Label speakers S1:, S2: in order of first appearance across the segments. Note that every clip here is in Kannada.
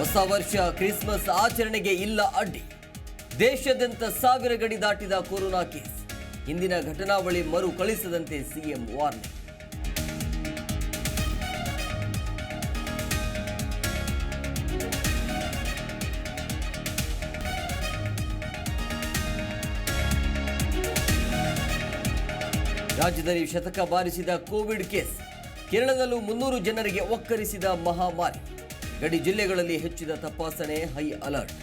S1: ಹೊಸ ವರ್ಷ ಕ್ರಿಸ್ಮಸ್ ಆಚರಣೆಗೆ ಇಲ್ಲ ಅಡ್ಡಿ. ದೇಶಾದ್ಯಂತ 1000 ಗಡಿ ದಾಟಿದ ಕೊರೋನಾ ಕೇಸ್. ಇಂದಿನ ಘಟನಾವಳಿ ಮರು ಕಳಿಸದಂತೆ ಸಿಎಂ ವಾರ್ನಿಂಗ್. ರಾಜ್ಯದಲ್ಲಿ ಶತಕ ಬಾರಿಸಿದ ಕೋವಿಡ್ ಕೇಸ್. ಕೇರಳದಲ್ಲೂ 300 ಜನರಿಗೆ ಒಕ್ಕರಿಸಿದ ಮಹಾಮಾರಿ. ಗಡಿ ಜಿಲ್ಲೆಗಳಲ್ಲಿ ಹೆಚ್ಚಿದ ತಪಾಸಣೆ, ಹೈ ಅಲರ್ಟ್.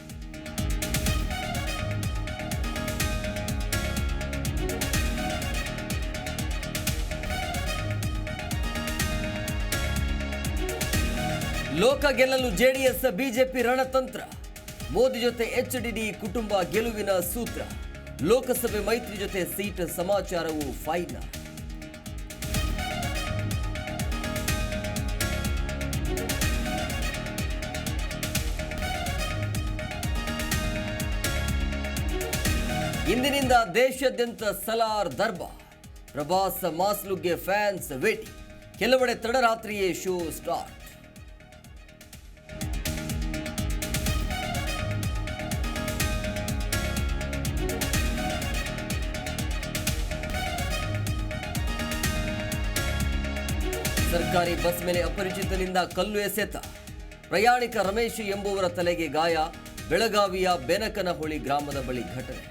S1: ಲೋಕ ಗೆಲ್ಲಲು ಜೆಡಿಎಸ್ ಬಿಜೆಪಿ ರಣತಂತ್ರ. ಮೋದಿ ಜೊತೆ ಎಚ್ಡಿಡಿ ಕುಟುಂಬ ಗೆಲುವಿನ ಸೂತ್ರ. ಲೋಕಸಭೆ ಮೈತ್ರಿ ಜೊತೆ ಸೀಟ್ ಸಮಾಚಾರವು ಫೈನಲ್. ಇಂದಿನಿಂದ ದೇಶಾದ್ಯಂತ ಸಲಾರ್ ದರ್ಬಾರ್. ಪ್ರಭಾಸ್ ಮಾಸ್ಲುಗೆ ಫ್ಯಾನ್ಸ್ ವೇಟಿಂಗ್. ಕೆಲವೆಡೆ ತಡರಾತ್ರಿಯೇ ಶೋ ಸ್ಟಾರ್ಟ್. ಸರ್ಕಾರಿ ಬಸ್ ಮೇಲೆ ಅಪರಿಚಿತರಿಂದ ಕಲ್ಲು ಎಸೆತ. ಪ್ರಯಾಣಿಕ ರಮೇಶ್ ಎಂಬುವರ ತಲೆಗೆ ಗಾಯ. ಬೆಳಗಾವಿಯ ಬೆನಕನಹೊಳಿ ಗ್ರಾಮದ ಬಳಿ ಘಟನೆ.